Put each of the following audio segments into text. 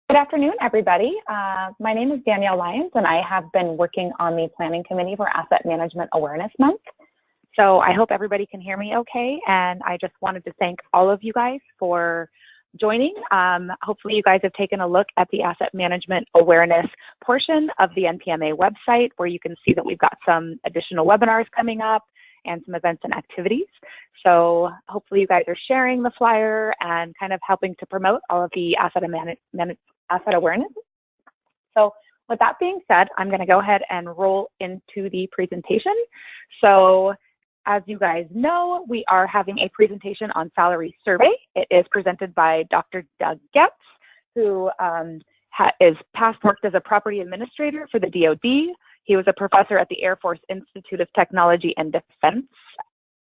Good afternoon, everybody. My name is Danielle Lyons, and I have been working on the Planning Committee for Asset Management Awareness Month. So I hope everybody can hear me okay, and I just wanted to thank all of you guys for joining. Hopefully you guys have taken a look at the Asset Management Awareness portion of the NPMA website, where you can see that we've got some additional webinars coming up and some events and activities. So hopefully you guys are sharing the flyer and kind of helping to promote all of the asset awareness. So with that being said, I'm going to go ahead and roll into the presentation. So as you guys know, we are having a presentation on salary survey. It is presented by Dr. Doug Getz, who is past worked as a property administrator for the DoD. He was a professor at the Air Force Institute of Technology and Defense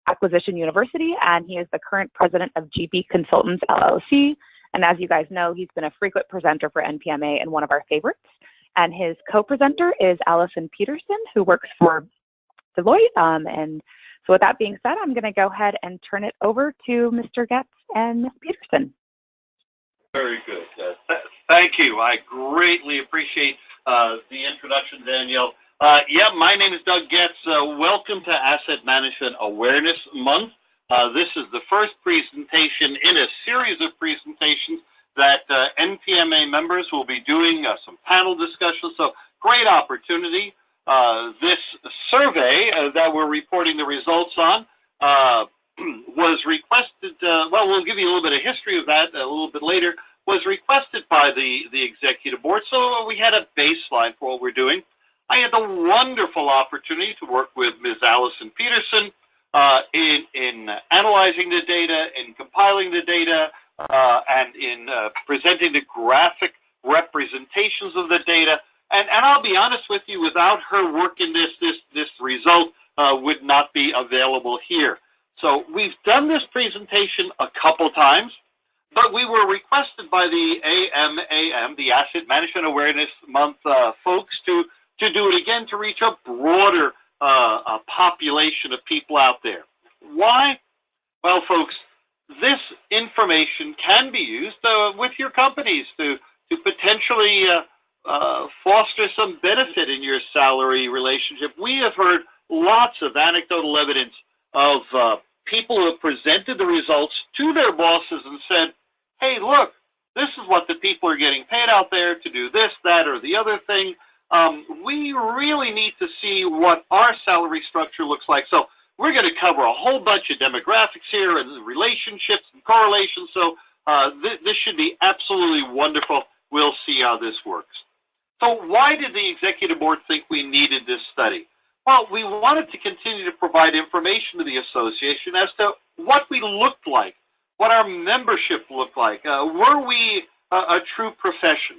Acquisition University, and he is the current president of GB Consultants, LLC. And as you guys know, he's been a frequent presenter for NPMA and one of our favorites. And his co-presenter is Allison Peterson, who works for Deloitte. And so with that being said, I'm going to go ahead and turn it over to Mr. Getz and Ms. Peterson. Very good. Thank you. I greatly appreciate the introduction, Danielle. Yeah, my name is Doug Getz. Welcome to Asset Management Awareness Month. This is the first presentation in a series of presentations that NPMA members will be doing some panel discussions. So great opportunity. This survey that we're reporting the results on was requested, well, we'll give you a little bit of history of that a little bit later, was requested by the executive board. So we had a baseline for what we're doing. I had the wonderful opportunity to work with Ms. Allison Peterson in analyzing the data, in compiling the data, and in presenting the graphic representations of the data. And I'll be honest with you, without her work in this result would not be available here. So we've done this presentation a couple times, but we were requested by the AMAM, the Asset Management Awareness Month folks, to do it again to reach a broader population of people out there. Why? Well, folks, this information can be used with your companies to potentially foster some benefit in your salary relationship. We have heard lots of anecdotal evidence of people who have presented the results to their bosses and said, hey, look, this is what the people are getting paid out there to do this, that, or the other thing. We really need to see what our salary structure looks like. So we're going to cover a whole bunch of demographics here and relationships and correlations. So this should be absolutely wonderful. We'll see how this works. So why did the executive board think we needed this study? Well, we wanted to continue to provide information to the association as to what we looked like, what our membership looked like. Were we a true profession?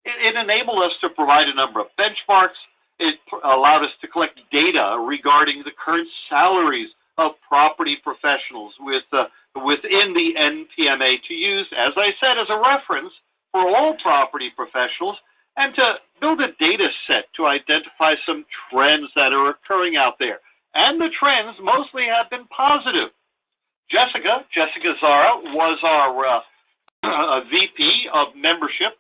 It enabled us to provide a number of benchmarks. It allowed us to collect data regarding the current salaries of property professionals within the NPMA to use, as I said, as a reference for all property professionals, and to build a data set to identify some trends that are occurring out there. And the trends mostly have been positive. Jessica Zara was our VP of membership.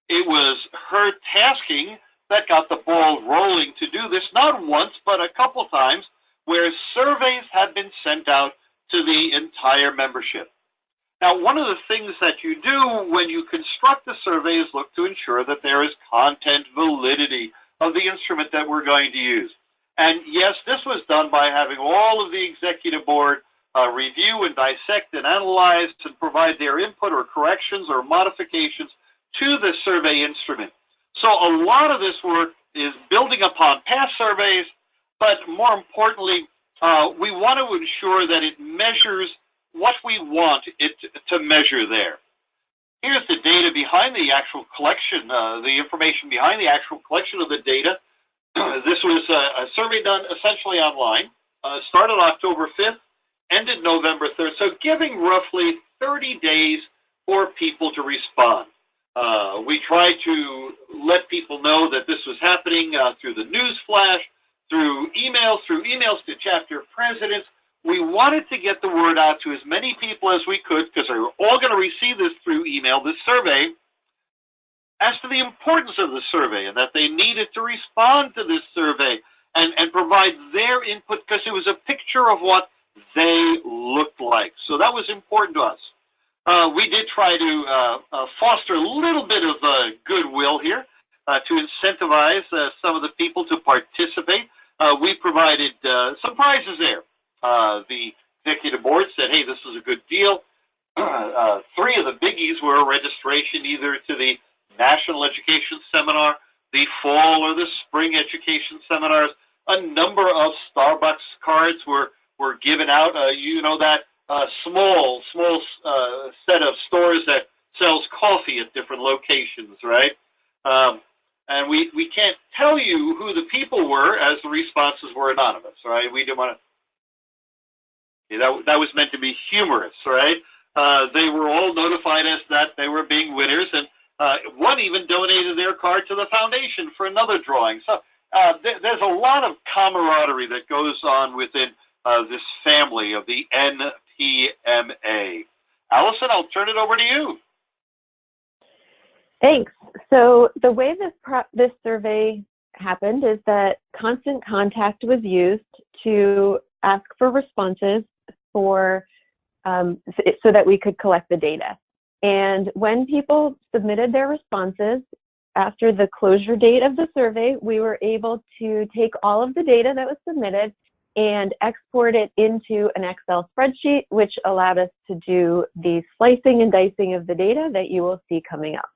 It was her tasking that got the ball rolling to do this, not once, but a couple times, where surveys have been sent out to the entire membership. Now, one of the things that you do when you construct the survey is look to ensure that there is content validity of the instrument that we're going to use. And yes, this was done by having all of the executive board review and dissect and analyze and provide their input or corrections or modifications to the survey instrument. So a lot of this work is building upon past surveys, but more importantly, we want to ensure that it measures what we want it to measure there. Here's the data behind the actual collection, the information behind the actual collection of the data. This was a survey done essentially online, started October 5th, ended November 3rd, so giving roughly 30 days for people to respond. We tried to let people know that this was happening through the news flash, through emails to chapter presidents. We wanted to get the word out to as many people as we could, because they were all going to receive this through email, this survey. importance of the survey and that they needed to respond to this survey and provide their input because it was a picture of what they looked like. So that was important to us. We did try to foster a little bit of goodwill here to incentivize some of the people to participate. We provided some prizes there. The executive board said, hey, this is a good deal. Three of the biggies were registration either to the National Education Seminar, the fall or the spring education seminars. A number of Starbucks cards were given out. You know, that small set of stores that sells coffee at different locations, right? And we can't tell you who the people were as the responses were anonymous, right? We didn't want to. That was meant to be humorous, right? They were all notified as that they were being winners, and one even donated their card to the foundation for another drawing. So there's a lot of camaraderie that goes on within this family of the NPMA. Allison, I'll turn it over to you. Thanks. So the way this survey happened is that constant contact was used to ask for responses for so that we could collect the data. And when people submitted their responses after the closure date of the survey, we were able to take all of the data that was submitted and export it into an Excel spreadsheet, which allowed us to do the slicing and dicing of the data that you will see coming up.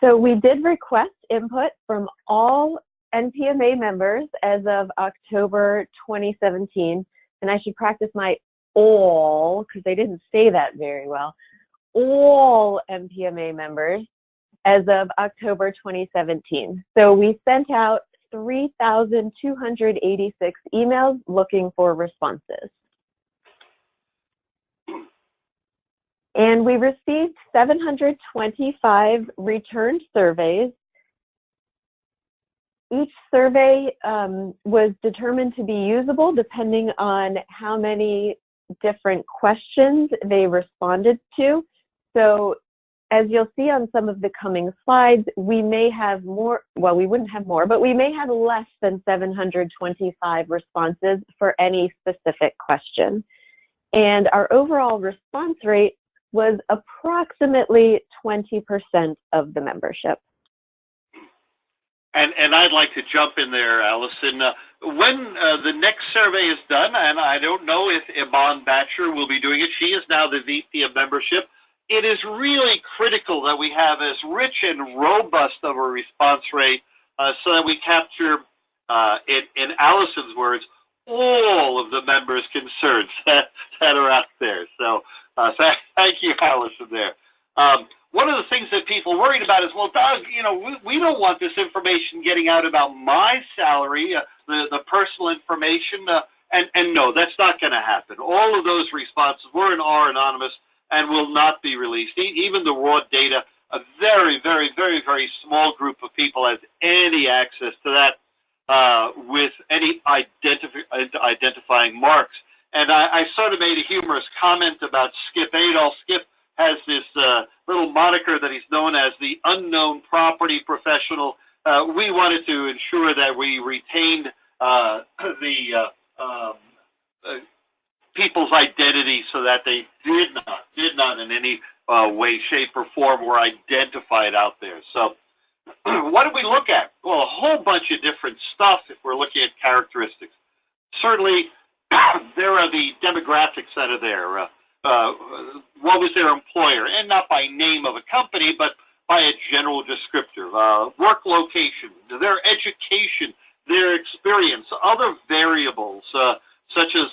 So we did request input from all NPMA members as of October 2017, and I should practice my all, because they didn't say that very well, all NPMA members as of October 2017. So we sent out 3,286 emails looking for responses. And we received 725 returned surveys. Each survey was determined to be usable depending on how many different questions they responded to. So as you'll see on some of the coming slides, we may have more, well, we wouldn't have more, but we may have less than 725 responses for any specific question. And our overall response rate was approximately 20% of the membership. And I'd like to jump in there, Allison. When the next survey is done, and I don't know if Yvonne Batcher will be doing it, she is now the VP of membership, it is really critical that we have as rich and robust of a response rate so that we capture, in Allison's words, all of the members' concerns that are out there. So thank you, Allison, there. One of the things that people worried about is, well, Doug, you know, we don't want this information getting out about my salary, the personal information, and no, that's not going to happen. All of those responses were and are anonymous and will not be released. Even the raw data, a very, very, very, very small group of people has any access to that with any identifying marks. And I sort of made a humorous comment about Skip Adolf. Skip has this little moniker that he's known as the unknown property professional. We wanted to ensure that we retained the people's identity so that they did not in any way, shape, or form were identified out there. So what did we look at? Well, a whole bunch of different stuff if we're looking at characteristics. Certainly, there are the demographics that are there. What was their employer? And not by name of a company, but by a general descriptor. Work location, their education, their experience, other variables, such as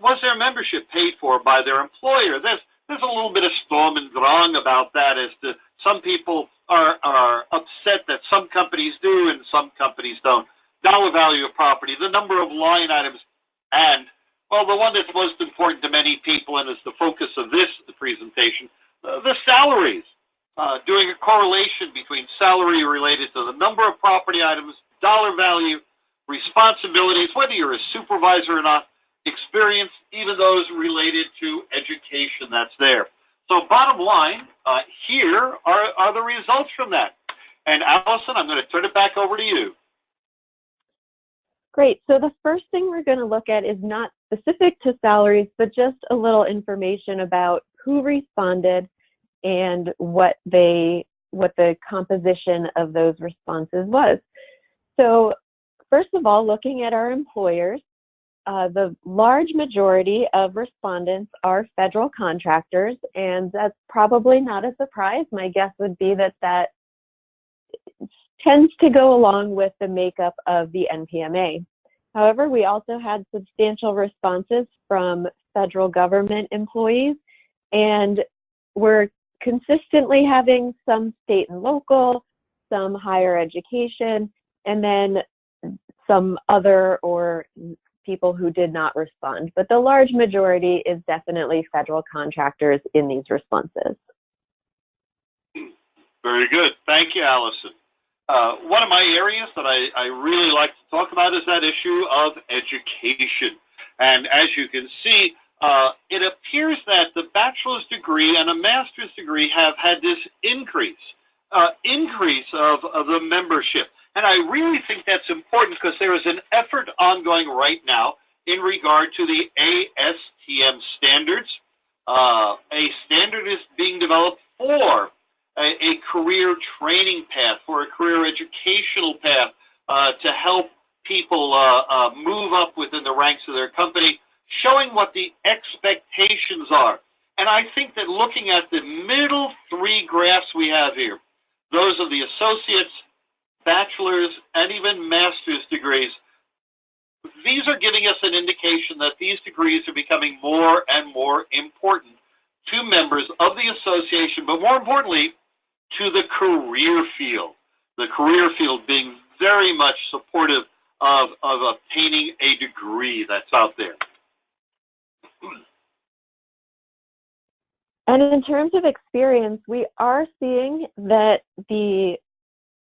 was their membership paid for by their employer? There's a little bit of storm and drang about that as to some people are upset that some companies do and some companies don't. Dollar value of property, the number of line items, and, well, the one that's most important to many people and is the focus of this presentation, the salaries. Doing a correlation between salary related to the number of property items, dollar value, responsibilities, whether you're a supervisor or not, experience, even those related to education that's there. So bottom line, here are the results from that. And Allison, I'm going to turn it back over to you. Great. So the first thing we're going to look at is not specific to salaries, but just a little information about who responded and what the composition of those responses was. So first of all, looking at our employers, the large majority of respondents are federal contractors, and that's probably not a surprise. My guess would be that that tends to go along with the makeup of the NPMA. However, we also had substantial responses from federal government employees, and we're consistently having some state and local, some higher education, and then some other or people who did not respond. But the large majority is definitely federal contractors in these responses. Very good. Thank you, Allison. One of my areas that I really like to talk about is that issue of education. And as you can see, it appears that the bachelor's degree and a master's degree have had this increase of the membership. And I really think that's important because there is an effort ongoing right now in regard to the ASTM standards. A standard is being developed for a career training path, for a career educational path to help people move up within the ranks of their company, showing what the expectations are. And I think that looking at the middle three graphs we have here, those of the associates, bachelor's, and even master's degrees, these are giving us an indication that these degrees are becoming more and more important to members of the association, but more importantly, to the career field. The career field being very much supportive of obtaining a degree that's out there. And in terms of experience, we are seeing that the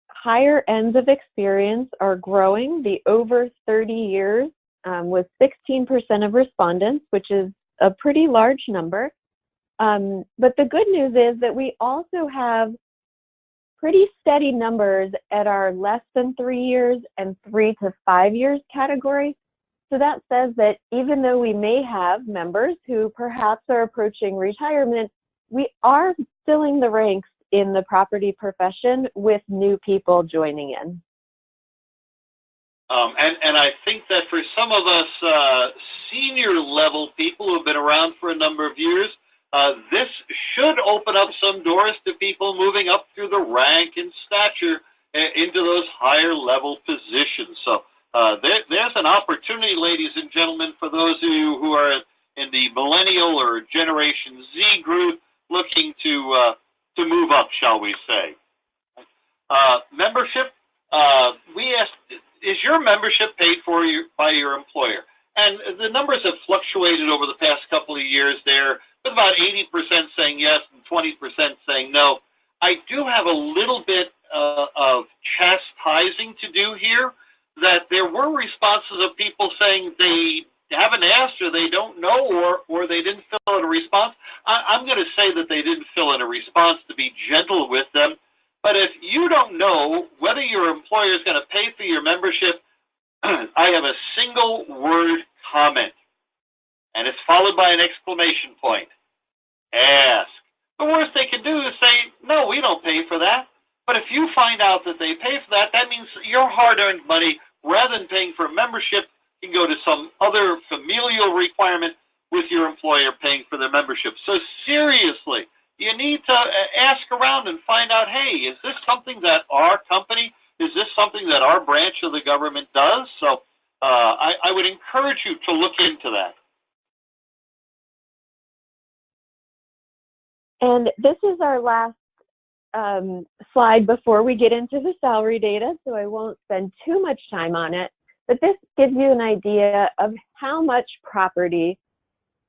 higher ends of experience are growing. The over 30 years was 16% of respondents, which is a pretty large number. But the good news is that we also have pretty steady numbers at our less than 3 years and 3 to 5 years category. So that says that even though we may have members who perhaps are approaching retirement, we are filling the ranks in the property profession with new people joining in. And I think that for some of us senior level people who have been around for a number of years, this should open up some doors to people moving up through the rank and stature into those higher level positions. So there's an opportunity, ladies and gentlemen, for those of you who are in the millennial or Generation Z group looking to move up, shall we say. Membership, we asked, is your membership paid for by your employer? And the numbers have fluctuated over the past couple of years there, with about 80% saying yes and 20% saying no. I do have a little bit of chastising to do here, that there were responses of people saying they haven't asked or they don't know or they didn't fill in a response. I'm going to say that they didn't fill in a response to be gentle with them. But if you don't know whether your employer is going to pay for your membership, I have a single word comment, and it's followed by an exclamation point. Ask. The worst they can do is say, no, we don't pay for that. But if you find out that they pay for that, that means your hard-earned money, rather than paying for membership, can go to some other familial requirement with your employer paying for their membership. So seriously, you need to ask around and find out, hey, is this something that our company, is this something that our branch of the government does? So I would encourage you to look into that. And this is our last slide before we get into the salary data, so I won't spend too much time on it. But this gives you an idea of how much property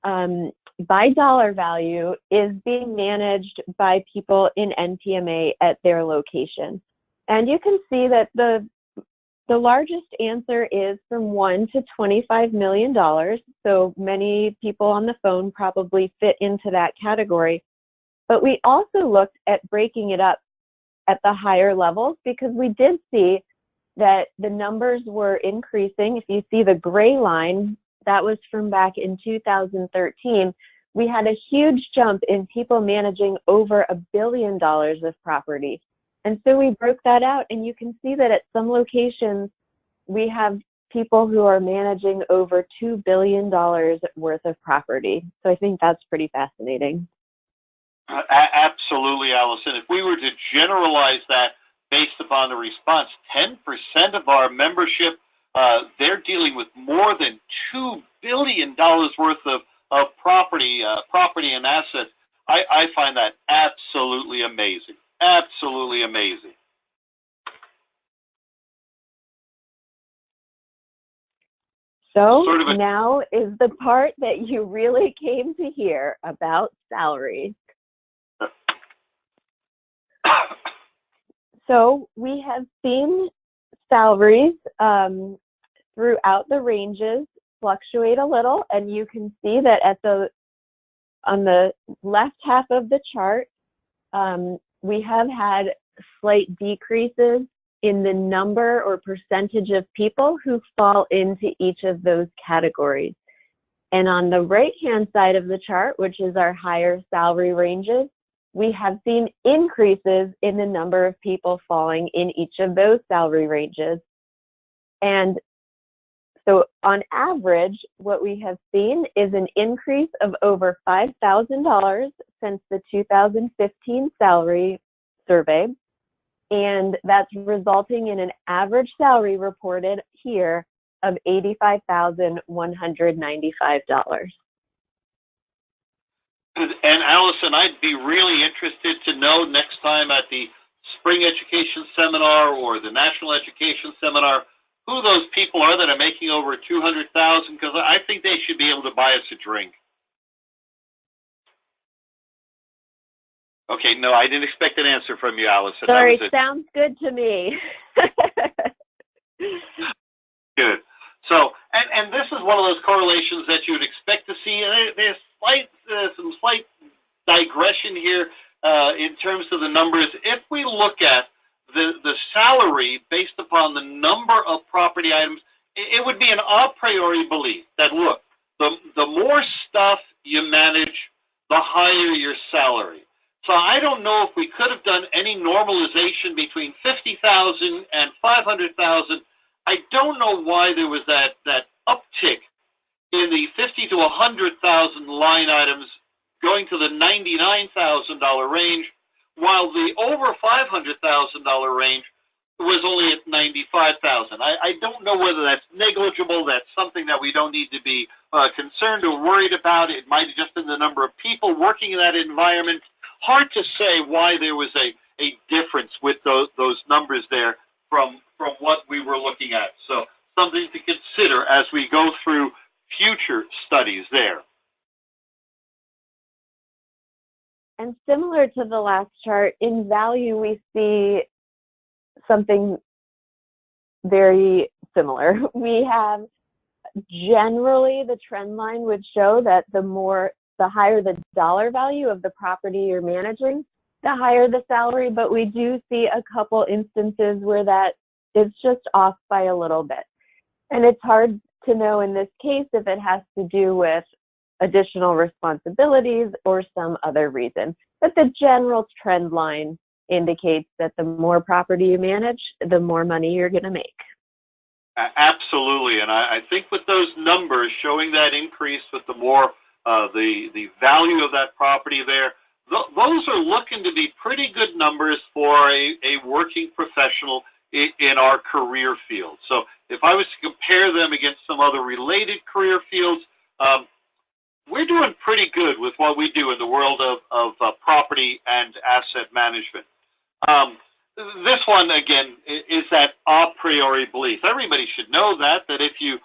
by dollar value is being managed by people in NPMA at their location. And you can see that the largest answer is from $1 to $25 million. So many people on the phone probably fit into that category. But we also looked at breaking it up at the higher levels because we did see that the numbers were increasing. If you see the gray line, that was from back in 2013. We had a huge jump in people managing over $1 billion of property. And so we broke that out, and you can see that at some locations, we have people who are managing over $2 billion worth of property. So I think that's pretty fascinating. Absolutely, Allison. If we were to generalize that based upon the response, 10% of our membership, they're dealing with more than $2 billion worth of property and assets. I find that absolutely amazing. Absolutely amazing. So now is the part that you really came to hear about salaries. So we have seen salaries throughout the ranges fluctuate a little, and you can see that on the left half of the chart, we have had slight decreases in the number or percentage of people who fall into each of those categories. And on the right-hand side of the chart, which is our higher salary ranges, we have seen increases in the number of people falling in each of those salary ranges. And so on average, what we have seen is an increase of over $5,000 since the 2015 salary survey. And that's resulting in an average salary reported here of $85,195. And Allison, I'd be really interested to know next time at the Spring Education Seminar or the National Education Seminar, who those people are that are making over $200,000, because I think they should be able to buy us a drink. Okay, no, I didn't expect an answer from you, Allison. Sorry, sounds good to me. Good. So, and this is one of those correlations that you would expect to see. There's some slight digression here in terms of the numbers. If we look at the salary based upon the number of property items, it would be an a priori belief that, look, the more stuff you manage, the higher your salary. So I don't know if we could have done any normalization between 50,000 and 500,000. I don't know why there was that uptick in the 50 to 100,000 line items going to the $99,000 range, while the over $500,000 range was only at $95,000. I don't know whether that's negligible. That's something that we don't need to be concerned or worried about. It might have just been the number of people working in that environment. Hard to say why there was a difference with those numbers there from what we were looking at. So something to consider as we go through future studies there. And similar to the last chart, in value, we see something very similar. We have generally the trend line would show that the higher the dollar value of the property you're managing, the higher the salary, but we do see a couple instances where that is just off by a little bit. And it's hard to know in this case if it has to do with additional responsibilities or some other reason. But the general trend line indicates that the more property you manage, the more money you're going to make. Absolutely. And I think with those numbers showing that increase with the more the value of that property there, those are looking to be pretty good numbers for a working professional in our career field. So if I was to compare them against some other related career fields, we're doing pretty good with what we do in the world of property and asset management. This one, again, is that a priori belief. Everybody should know that if you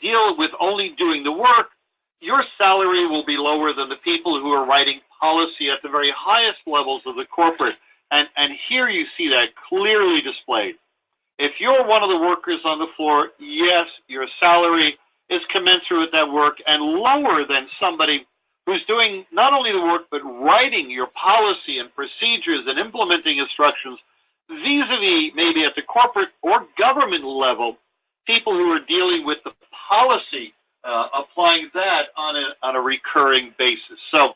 deal with only doing the work, your salary will be lower than the people who are writing policy at the very highest levels of the corporate. And here you see that clearly displayed. If you're one of the workers on the floor, yes, your salary is commensurate with that work and lower than somebody who's doing not only the work, but writing your policy and procedures and implementing instructions vis-a-vis maybe at the corporate or government level, people who are dealing with the policy, applying that on a recurring basis. So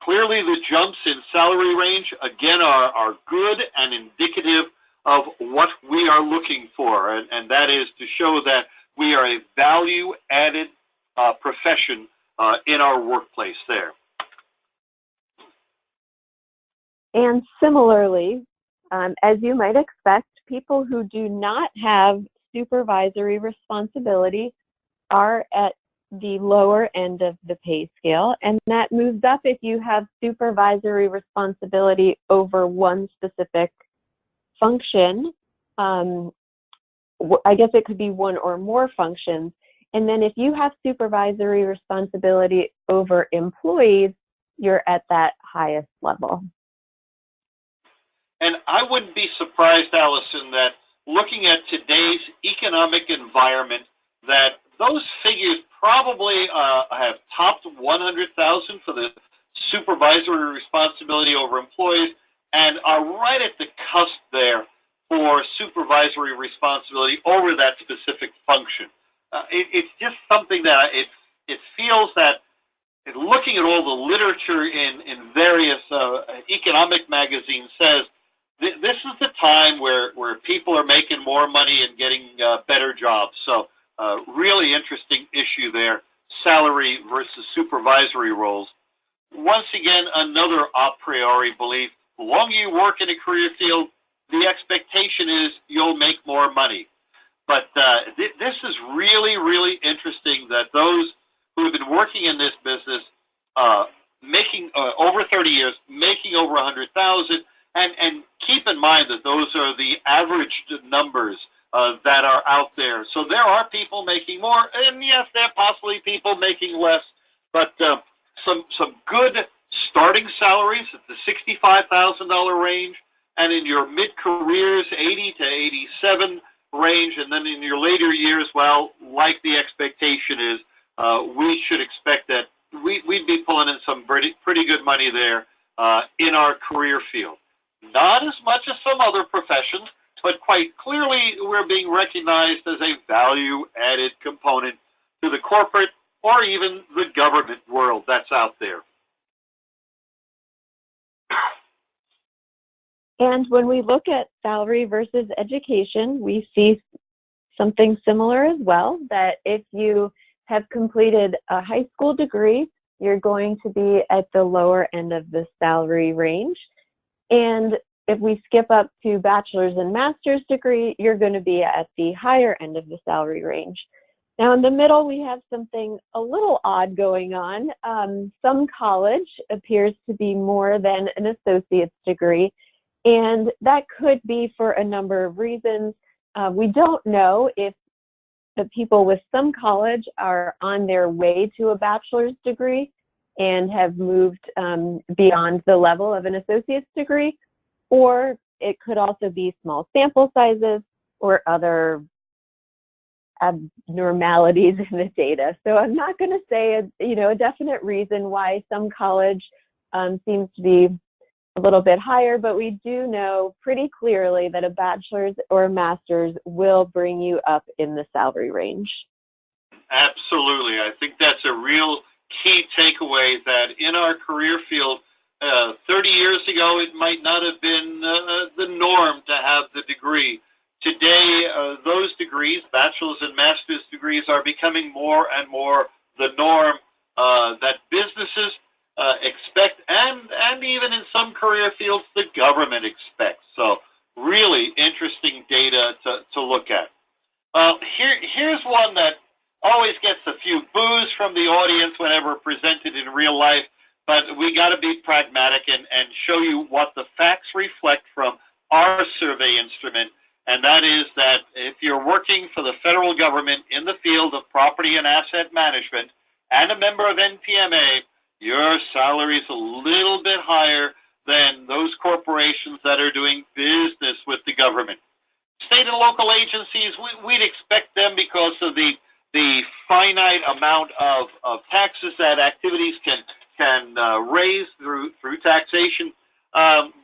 clearly the jumps in salary range, again, are good and indicative of what we are looking for, and that is to show that we are a value-added profession in our workplace there. And similarly, as you might expect, people who do not have supervisory responsibility are at the lower end of the pay scale, and that moves up if you have supervisory responsibility over one specific function. I guess it could be one or more functions. And then if you have supervisory responsibility over employees, you're at that highest level. And I wouldn't be surprised, Allison, that looking at today's economic environment, that those figures probably have topped 100,000 for the supervisory responsibility over employees and are right at the cusp there for supervisory responsibility over that specific function. It's just something that it feels that, looking at all the literature in various economic magazines, says this is the time where people are making more money and getting better jobs. So really interesting issue there, salary versus supervisory roles. Once again, another a priori belief. The longer you work in a career field, the expectation is you'll make more money. But this is really, really interesting that those who have been working in this business, making over 30 years, making over 100,000, and keep in mind that those are the averaged numbers that are out there. So there are people making more, and yes, there are possibly people making less, but some good starting salaries at the $65,000 range, and in your mid-careers, 80 to 87 range, and then in your later years, well, like the expectation is, we should expect that we'd be pulling in some pretty good money there in our career field. Not as much as some other professions, but quite clearly we're being recognized as a value-added component to the corporate or even the government world that's out there. And when we look at salary versus education, we see something similar as well, that if you have completed a high school degree, you're going to be at the lower end of the salary range. And if we skip up to bachelor's and master's degree, you're going to be at the higher end of the salary range. Now in the middle, we have something a little odd going on. Some college appears to be more than an associate's degree, and that could be for a number of reasons. We don't know if the people with some college are on their way to a bachelor's degree and have moved beyond the level of an associate's degree, or it could also be small sample sizes or other abnormalities in the data. So I'm not going to say a definite reason why some college seems to be a little bit higher, but we do know pretty clearly that a bachelor's or a master's will bring you up in the salary range. Absolutely. I think that's a real key takeaway, that in our career field, 30 years ago, it might not have been the norm to have the degree. Today, those degrees, bachelor's and master's degrees, are becoming more and more the norm that businesses expect, and even in some career fields, the government expects. So really interesting data to look at. Here's one that always gets a few boos from the audience whenever presented in real life, but we got to be pragmatic and show you what the facts reflect from our survey instrument, and that is that if you're working for the federal government in the field of property and asset management and a member of NPMA, your salary is a little bit higher than those corporations that are doing business with the government. State and local agencies, we'd expect them, because of the the finite amount of taxes that activities can raise through taxation,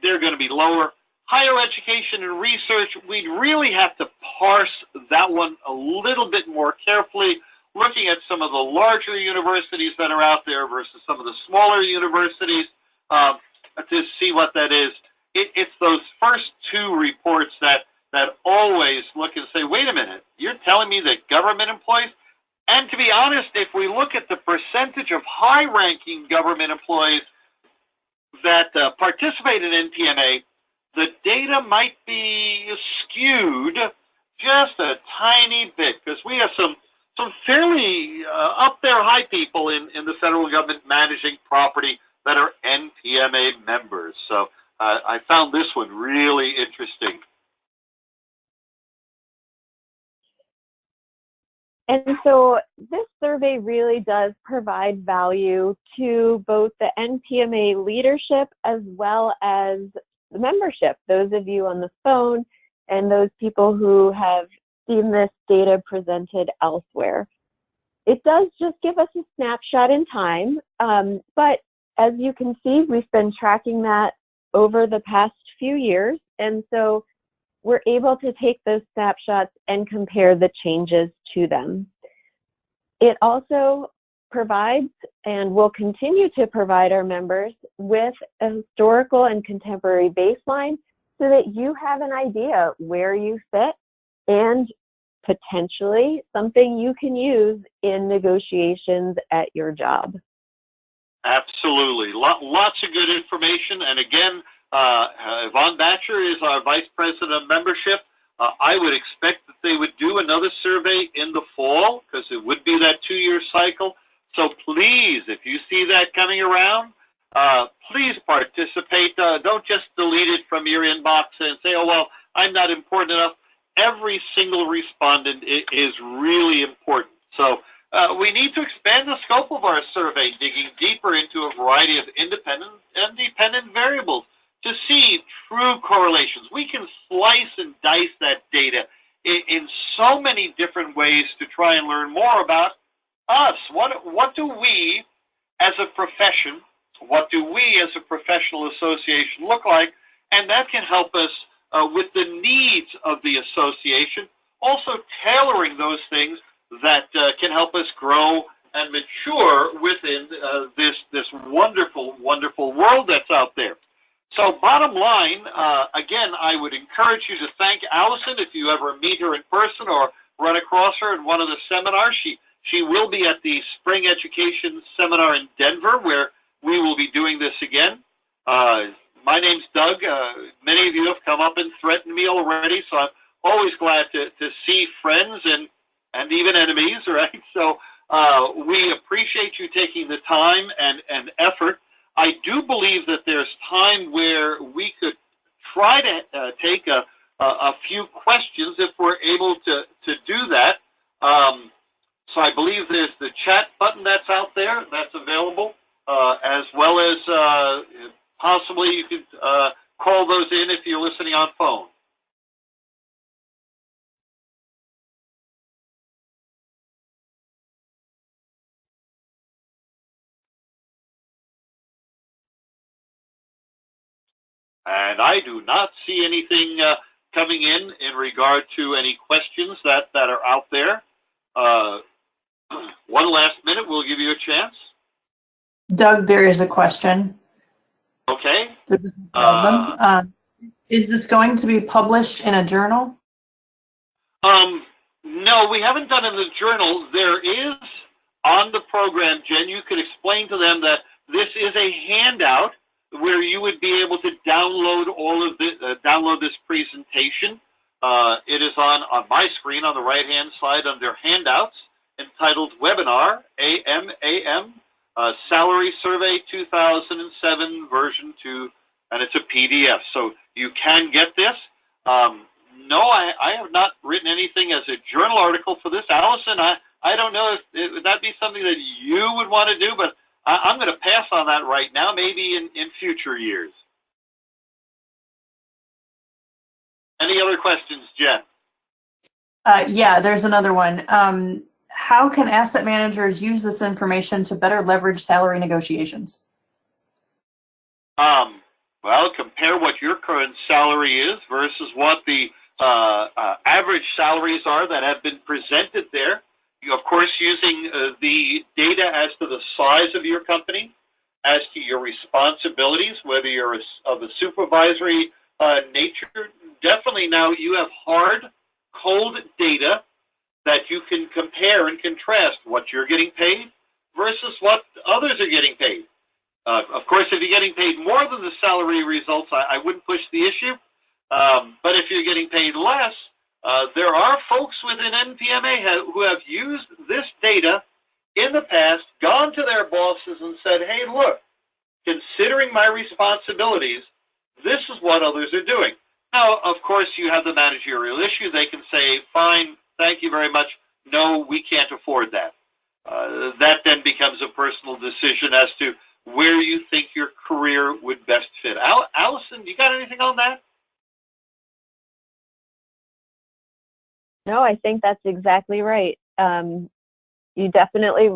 they're going to be lower. Higher education and research, we'd really have to parse that one a little bit more carefully, looking at some of the larger universities that are out there versus some of the smaller universities to see what that is. It's those first two reports that always look and say, wait a minute, you're telling me that government employees, and to be honest, if we look at the percentage of high-ranking government employees that participate in NPMA, the data might be skewed just a tiny bit, because we have some fairly up there high people in the federal government managing property that are NPMA members. So I found this one really interesting. And so this survey really does provide value to both the NPMA leadership as well as the membership, those of you on the phone and those people who have seen this data presented elsewhere. It does just give us a snapshot in time, but as you can see, we've been tracking that over the past few years, and so we're able to take those snapshots and compare the changes to them. It also provides and will continue to provide our members with a historical and contemporary baseline so that you have an idea where you fit and potentially something you can use in negotiations at your job. Absolutely. Lots of good information. And again, Yvonne Batcher is our Vice President of Membership. I would expect that they would do another survey in the fall, because it would be that 2-year cycle. So please, if you see that coming around, please participate. Don't just delete it from your inbox and say, oh, well, I'm not important enough. Every single respondent is really important. So we need to expand the scope of our survey, digging deeper into a variety of independent and dependent variables to see true correlations. We can slice and dice that data in so many different ways to try and learn more about us. What do we as a profession, what do we as a professional association look like? And that can help us with the needs of the association, also tailoring those things that can help us grow and mature within this wonderful, wonderful world that's out there. So bottom line, again, I would encourage you to thank Allison if you ever meet her in person or run across her in one of the seminars. She will be at the Spring Education Seminar in Denver, where we will be doing this again. My name's Doug. Many of you have come up and threatened me already, so I'm always glad to see friends and even enemies, right? So we appreciate you taking the time and effort. I do believe that there's time where we could try to take a few questions if we're able to do that. So I believe there's the chat button that's out there that's available, as well as possibly you could call those in if you're listening on phone. And I do not see anything coming in regard to any questions that are out there. One last minute, we'll give you a chance. Doug, there is a question. Okay. Is this going to be published in a journal? No, we haven't done it in the journal. There is on the program, Jen, you could explain to them that this is a handout where you would be able to download all of this, download this presentation. It is on my screen on the right-hand side under handouts, entitled Webinar, AMAM, Salary Survey 2007 version 2, and it's a PDF. So you can get this. No, I have not written anything as a journal article for this. Allison, I don't know if would that be something that you would want to do, but I'm going to pass on that right now, maybe in future years. Any other questions, Jen? Yeah, there's another one. how can asset managers use this information to better leverage salary negotiations? Well, compare what your current salary is versus what the average salaries are that have been presented there. You, of course, using the data as to the size of your company, as to your responsibilities, whether you're of a supervisory nature. Definitely now you have hard, cold data that you can compare and contrast what you're getting paid versus what others are getting paid. Of course, if you're getting paid more than the salary results, I wouldn't push the issue. But if you're getting paid less, there are folks within NPMA who have used this data in the past, gone to their bosses and said, hey, look, considering my responsibilities, this is what others are doing. Now, of course, you have the managerial issue. They can say, fine, thank you very much. No, we can't afford that. That then becomes a personal decision as to where you think your career would best fit. Allison, you got anything on that? No, I think that's exactly right. You definitely,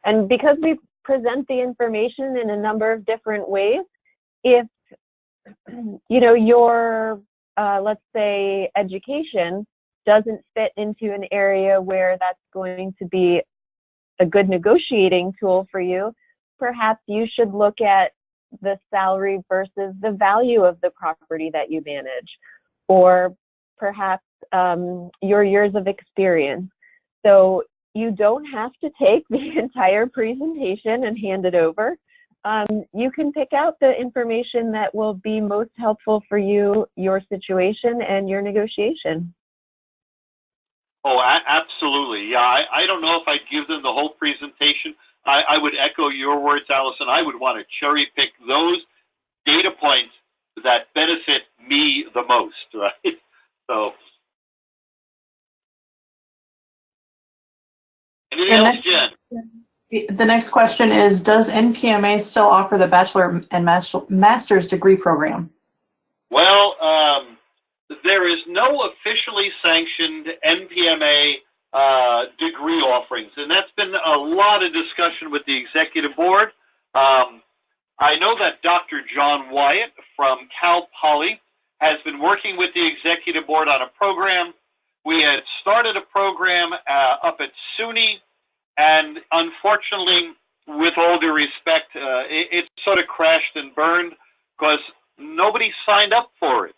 and because we present the information in a number of different ways, if, you know, your, let's say, education doesn't fit into an area where that's going to be a good negotiating tool for you, perhaps you should look at the salary versus the value of the property that you manage, or perhaps your years of experience. So you don't have to take the entire presentation and hand it over. You can pick out the information that will be most helpful for you, your situation, and your negotiation. Oh, absolutely. Yeah, I don't know if I'd give them the whole presentation. I would echo your words, Allison. I would want to cherry pick those data points that benefit me the most, right? So, anything else, Jen? The next question is, does NPMA still offer the bachelor and master's degree program? Well, there is no officially sanctioned NPMA degree offerings, and that's been a lot of discussion with the executive board. I know that Dr. John Wyatt from Cal Poly has been working with the executive board on a program. We had started a program up at SUNY, and unfortunately, with all due respect, it sort of crashed and burned because nobody signed up for it.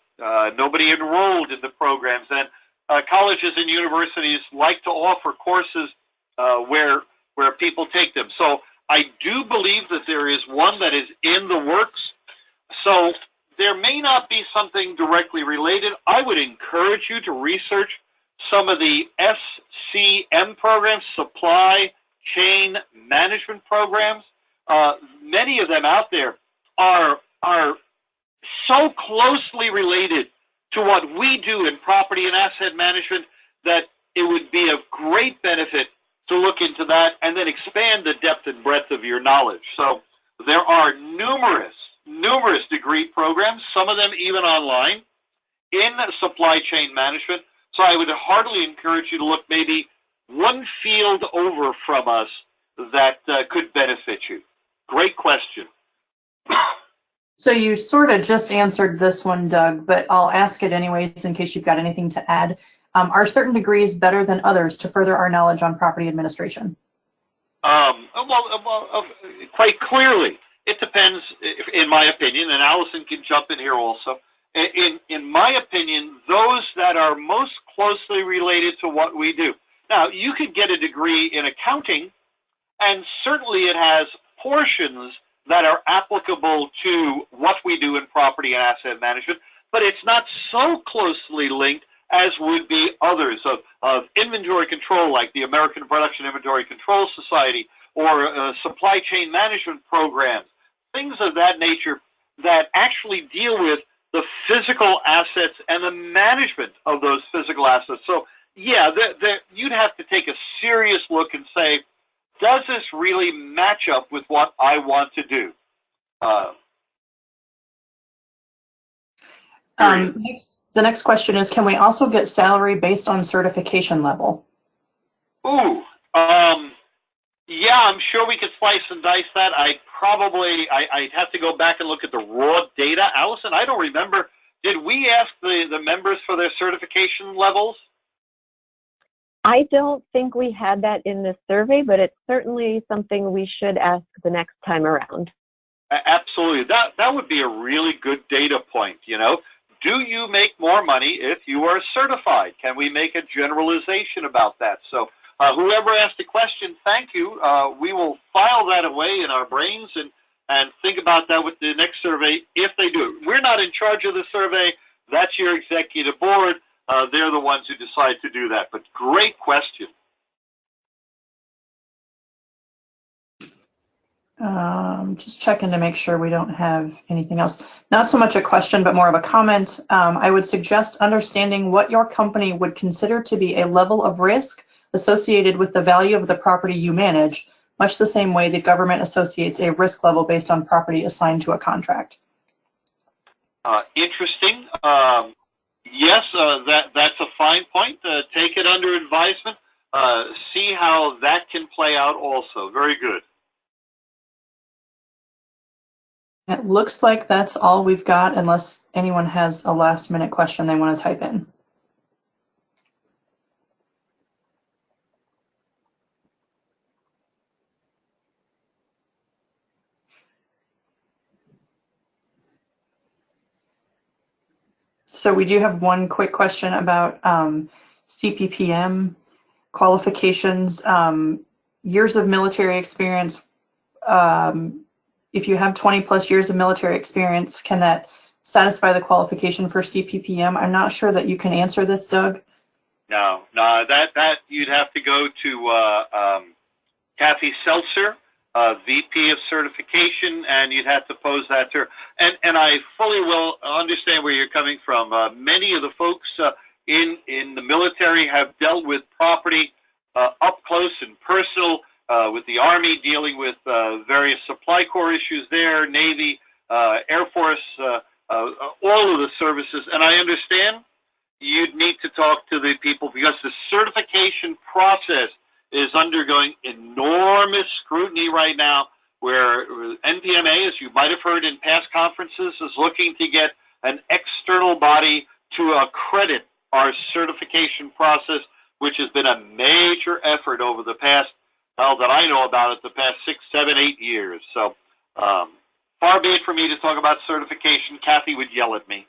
Nobody enrolled in the programs, and colleges and universities like to offer courses where people take them. So I do believe that there is one that is in the works. So there may not be something directly related. I would encourage you to research some of the SCM programs, supply chain management programs. Many of them out there are so closely related to what we do in property and asset management that it would be of great benefit to look into that and then expand the depth and breadth of your knowledge. So there are numerous degree programs, some of them even online, in supply chain management. So I would heartily encourage you to look maybe one field over from us that could benefit you. Great question. So you sort of just answered this one, Doug, but I'll ask it anyways in case you've got anything to add. Are certain degrees better than others to further our knowledge on property administration? Well, quite clearly. It depends, in my opinion, and Allison can jump in here also. In my opinion, those that are most closely related to what we do. Now, you could get a degree in accounting, and certainly it has portions that are applicable to what we do in property and asset management, but it's not so closely linked as would be others of inventory control, like the American Production Inventory Control Society, or supply chain management programs, things of that nature that actually deal with the physical assets and the management of those physical assets. So, yeah, you'd have to take a serious look and say, does this really match up with what I want to do? The next question is, can we also get salary based on certification level? Ooh, Yeah, I'm sure we could slice and dice that. I'd have to go back and look at the raw data. Allison, I don't remember. Did we ask the members for their certification levels? I don't think we had that in this survey, but it's certainly something we should ask the next time around. Absolutely. That would be a really good data point, you know. Do you make more money if you are certified? Can we make a generalization about that? So whoever asked the question, thank you. We will file that away in our brains and think about that with the next survey if they do. We're not in charge of the survey. That's your executive board. They're the ones who decide to do that. But great question. Just checking to make sure we don't have anything else. Not so much a question, but more of a comment. I would suggest understanding what your company would consider to be a level of risk associated with the value of the property you manage, much the same way the government associates a risk level based on property assigned to a contract. Interesting. Yes, that's a fine point. Take it under advisement. See how that can play out also. Very good. It looks like that's all we've got, unless anyone has a last-minute question they want to type in. So we do have one quick question about CPPM qualifications, years of military experience. If you have 20 plus years of military experience, can that satisfy the qualification for CPPM? I'm not sure that you can answer this, Doug. No, that you'd have to go to Kathy Seltzer, VP of Certification, and you'd have to pose that to her. And I fully will understand where you're coming from. Many of the folks in the military have dealt with property up close and personal, with the Army dealing with various supply corps issues there, Navy, Air Force, all of the services. And I understand you'd need to talk to the people because the certification process is undergoing enormous scrutiny right now, where NPMA, as you might have heard in past conferences, is looking to get an external body to accredit our certification process, which has been a major effort over the past, that I know about it, the past 6, 7, 8 years. So far be it for me to talk about certification. Kathy would yell at me.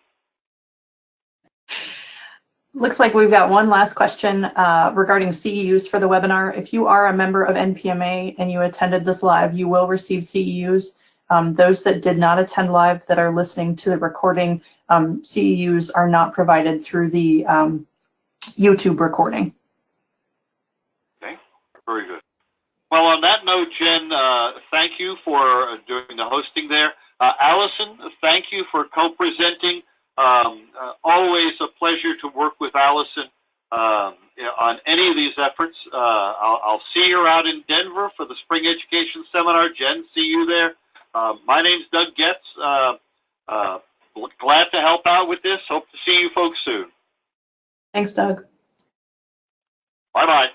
Looks like we've got one last question regarding CEUs for the webinar. If you are a member of NPMA and you attended this live, you will receive CEUs. Those that did not attend live that are listening to the recording, CEUs are not provided through the YouTube recording. Okay, very good. Well, on that note, Jen, thank you for doing the hosting there. Allison, thank you for co-presenting. Always a pleasure to work with Allison on any of these efforts. I'll see you out in Denver for the Spring Education Seminar. Jen, see you there. My name's Doug Getz. Glad to help out with this. Hope to see you folks soon. Thanks, Doug. Bye-bye.